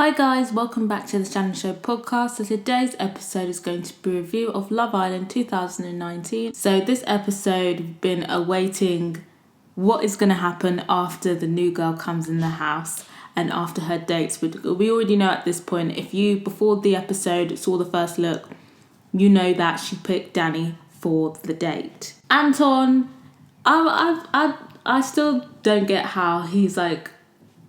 Hi guys, welcome back to the Shannon Show podcast. So today's episode is going to be a review of Love Island 2019. So this episode, we've been awaiting what is going to happen after the new girl comes in the house and after her dates. We already know at this point, if you, before the episode, saw the first look, you know that she picked Danny for the date. Anton, I still don't get how he's like,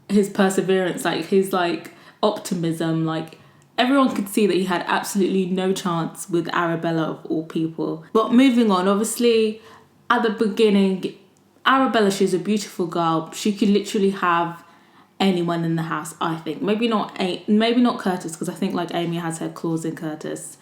his perseverance, like his like optimism, like everyone could see that he had absolutely no chance with Arabella of all people. But moving on, obviously at the beginning, Arabella, she's a beautiful girl. She could literally have anyone in the house, I think. Maybe not Curtis, because I think like Amy has her claws in Curtis.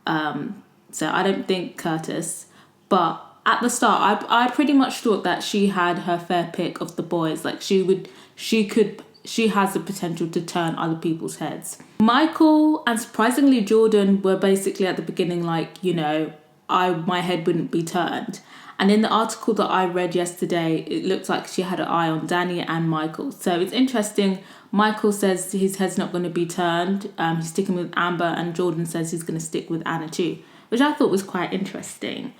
So I don't think Curtis. But at the start, I pretty much thought that she had her fair pick of the boys. Like she has the potential to turn other people's heads. Michael and surprisingly Jordan were basically at the beginning like, my head wouldn't be turned. And in the article that I read yesterday, it looked like she had an eye on Danny and Michael. So it's interesting. Michael says his head's not going to be turned. He's sticking with Amber, and Jordan says he's going to stick with Anna too, which I thought was quite interesting.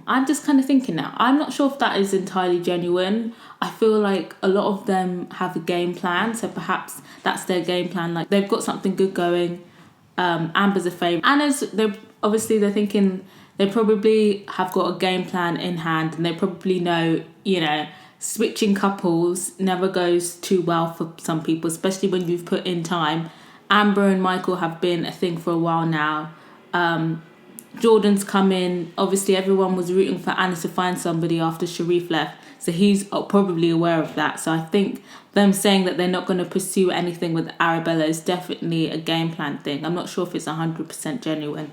I'm just kind of thinking now. I'm not sure if that is entirely genuine. I feel like a lot of them have a game plan, so perhaps that's their game plan. Like they've got something good going. Amber's a favourite. Anna's, they're thinking they probably have got a game plan in hand, and they probably know, switching couples never goes too well for some people, especially when you've put in time. Amber and Michael have been a thing for a while now. Jordan's come in. Obviously, everyone was rooting for Anna to find somebody after Sharif left, so he's probably aware of that. So I think them saying that they're not going to pursue anything with Arabella is definitely a game plan thing. I'm not sure if it's 100% genuine.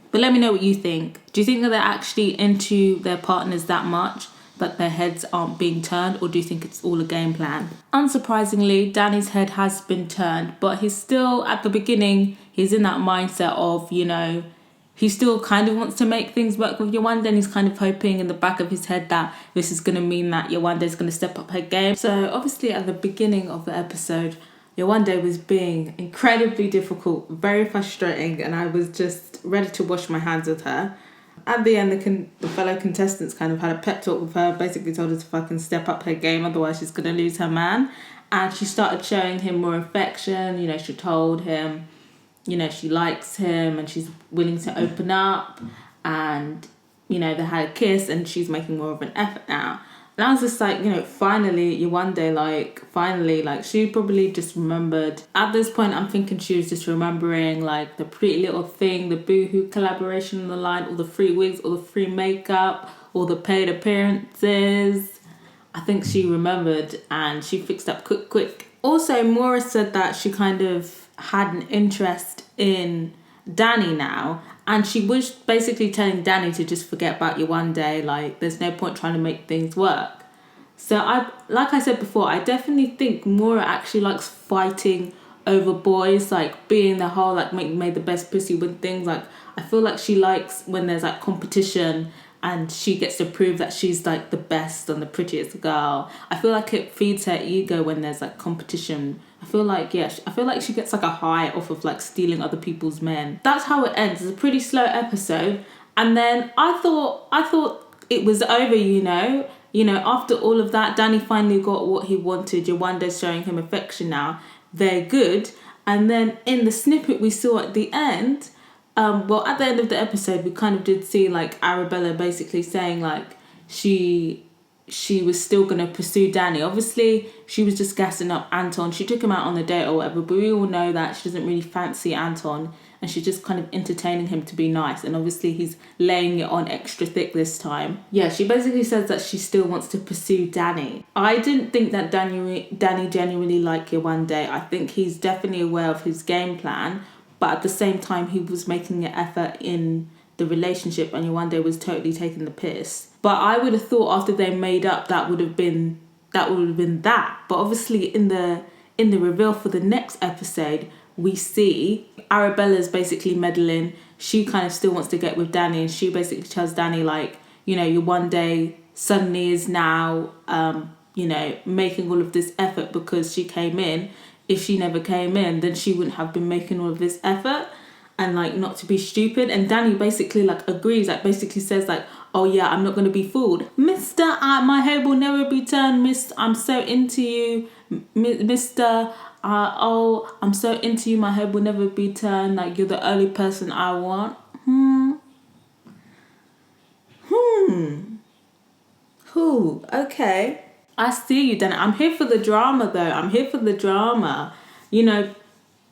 But let me know what you think. Do you think that they're actually into their partners that much, but their heads aren't being turned, or do you think it's all a game plan? Unsurprisingly, Danny's head has been turned, but he's still, at the beginning, he's in that mindset of, he still kind of wants to make things work with Yewande, and he's kind of hoping in the back of his head that this is going to mean that Yewande is going to step up her game. So obviously at the beginning of the episode, Yewande was being incredibly difficult, very frustrating, and I was just ready to wash my hands with her. At the end, the fellow contestants kind of had a pep talk with her, basically told her to fucking step up her game, otherwise she's going to lose her man. And she started showing him more affection. She told him, she likes him and she's willing to open up, and, they had a kiss and she's making more of an effort now. And I was just like, finally, Yewande, she probably just remembered. At this point, I'm thinking she was just remembering, like, the Pretty Little Thing, the Boohoo collaboration on the line, all the free wigs, all the free makeup, all the paid appearances. I think she remembered and she fixed up quick. Also, Maura said that she kind of had an interest in Danny now, and she was basically telling Danny to just forget about Yewande, like there's no point trying to make things work. So like I said before, I definitely think Maura actually likes fighting over boys, like being the whole like made the best pussy win things. Like I feel like she likes when there's like competition and she gets to prove that she's like the best and the prettiest girl. I feel like it feeds her ego when there's like competition. I feel like she gets like a high off of like stealing other people's men. That's how it ends. It's a pretty slow episode. And then I thought it was over, after all of that, Danny finally got what he wanted. Yewande's showing him affection now. They're good. And then in the snippet we saw at the end, at the end of the episode, we kind of did see like Arabella basically saying like she was still going to pursue Danny. Obviously, she was just gassing up Anton. She took him out on a date or whatever, but we all know that she doesn't really fancy Anton, and she's just kind of entertaining him to be nice. And obviously, he's laying it on extra thick this time. Yeah, she basically says that she still wants to pursue Danny. I didn't think that Danny genuinely liked Yewande. I think he's definitely aware of his game plan, but at the same time, he was making an effort in the relationship, and Yewande was totally taking the piss. But I would have thought after they made up, that would have been that. But obviously in the reveal for the next episode, we see Arabella's basically meddling. She kind of still wants to get with Danny, and she basically tells Danny like, Yewande suddenly is now, making all of this effort because she came in. if she never came in, then she wouldn't have been making all of this effort and like not to be stupid. And Danny basically like agrees, like basically says like, oh yeah, I'm not going to be fooled. Mr. My head will never be turned. I'm so into you. Mr. Oh, I'm so into you. My head will never be turned. Like, you're the only person I want. Who? Okay. I see you, Danny. I'm here for the drama, though. I'm here for the drama. You know,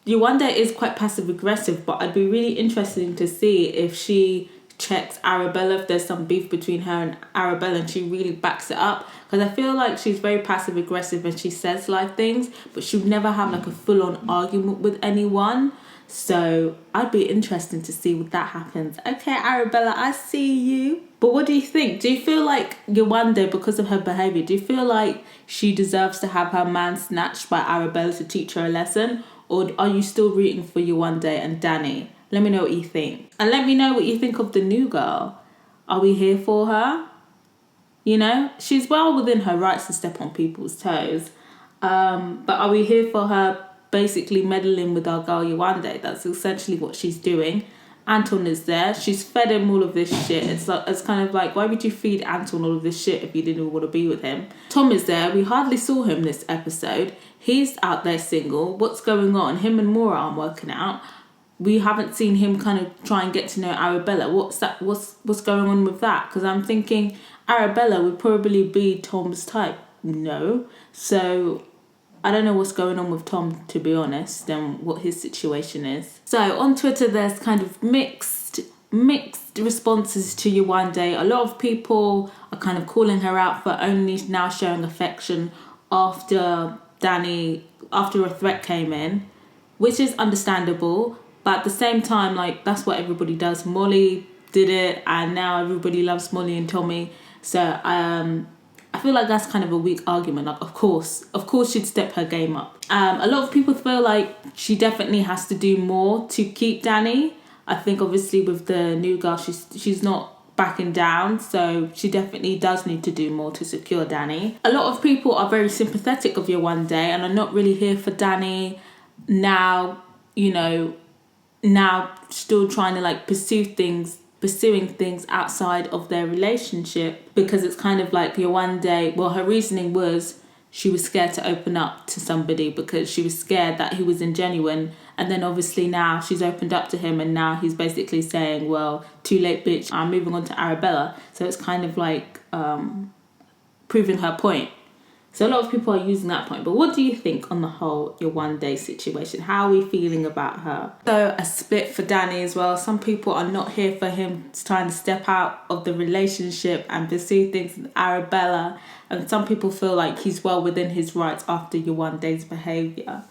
Yewande is quite passive aggressive, but I'd be really interested to see if she checks Arabella, if there's some beef between her and Arabella, and she really backs it up. Because I feel like she's very passive aggressive and she says live things, but she would never have like a full on argument with anyone. So I'd be interested to see what that happens. Okay, Arabella, I see you. But what do you think? Do you feel like Yewande, because of her behaviour, do you feel like she deserves to have her man snatched by Arabella to teach her a lesson? Or are you still rooting for Yewande and Danny? Let me know what you think. And let me know what you think of the new girl. Are we here for her? You know, she's well within her rights to step on people's toes. But are we here for her basically meddling with our girl Yewande? That's essentially what she's doing. Anton is there. She's fed him all of this shit. It's kind of like, why would you feed Anton all of this shit if you didn't want to be with him? Tom is there. We hardly saw him this episode. He's out there single. What's going on? Him and Maura aren't working out. We haven't seen him kind of try and get to know Arabella. What's going on with that? Because I'm thinking Arabella would probably be Tom's type. No. So I don't know what's going on with Tom, to be honest, and what his situation is. So on Twitter, there's kind of mixed responses to Yewande. A lot of people are kind of calling her out for only now showing affection after a threat came in, which is understandable. But at the same time, like, that's what everybody does. Molly did it, and now everybody loves Molly and Tommy. So I feel like that's kind of a weak argument. Like, of course she'd step her game up. A lot of people feel like she definitely has to do more to keep Danny. I think obviously with the new girl, she's not backing down, so she definitely does need to do more to secure Danny. A lot of people are very sympathetic of Yewande and are not really here for Danny now, you know, now still trying to like pursuing things outside of their relationship, because it's kind of like Yewande, well, her reasoning was she was scared to open up to somebody because she was scared that he was ingenuine, and then obviously now she's opened up to him and now he's basically saying, well, too late bitch, I'm moving on to Arabella. So it's kind of like proving her point. So a lot of people are using that point. But what do you think on the whole Yewande situation? How are we feeling about her? So a split for Danny as well. Some people are not here for him trying to step out of the relationship and pursue things with Arabella. And some people feel like he's well within his rights after Yewande's behaviour.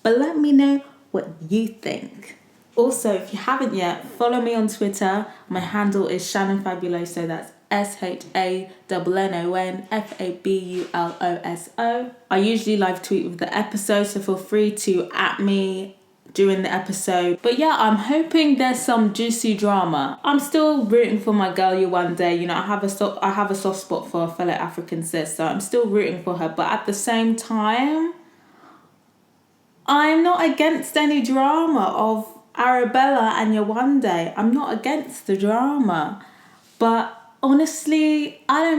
But let me know what you think. Also, if you haven't yet, follow me on Twitter. My handle is shannonfabuloso. That's SHANNONFABULOSO. I usually live tweet with the episode, so feel free to @ me during the episode. But yeah, I'm hoping there's some juicy drama. I'm still rooting for my girl Yewande. You know, I have a soft spot for a fellow African sis, so I'm still rooting for her. But at the same time, I'm not against any drama of Arabella and Yewande. I'm not against the drama, but honestly, I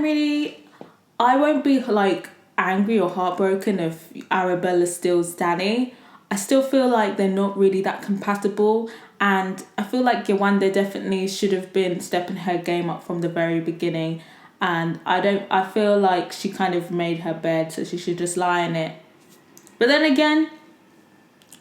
won't be like angry or heartbroken if Arabella steals Danny. I still feel like they're not really that compatible, and I feel like Yewande definitely should have been stepping her game up from the very beginning, and I feel like she kind of made her bed, so she should just lie in it. But then again,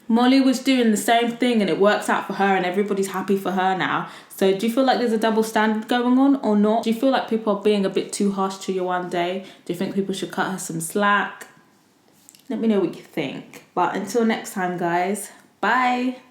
Molly was doing the same thing and it works out for her and everybody's happy for her now. So do you feel like there's a double standard going on or not? Do you feel like people are being a bit too harsh to Yewande? Do you think people should cut her some slack? Let me know what you think. But until next time, guys, bye.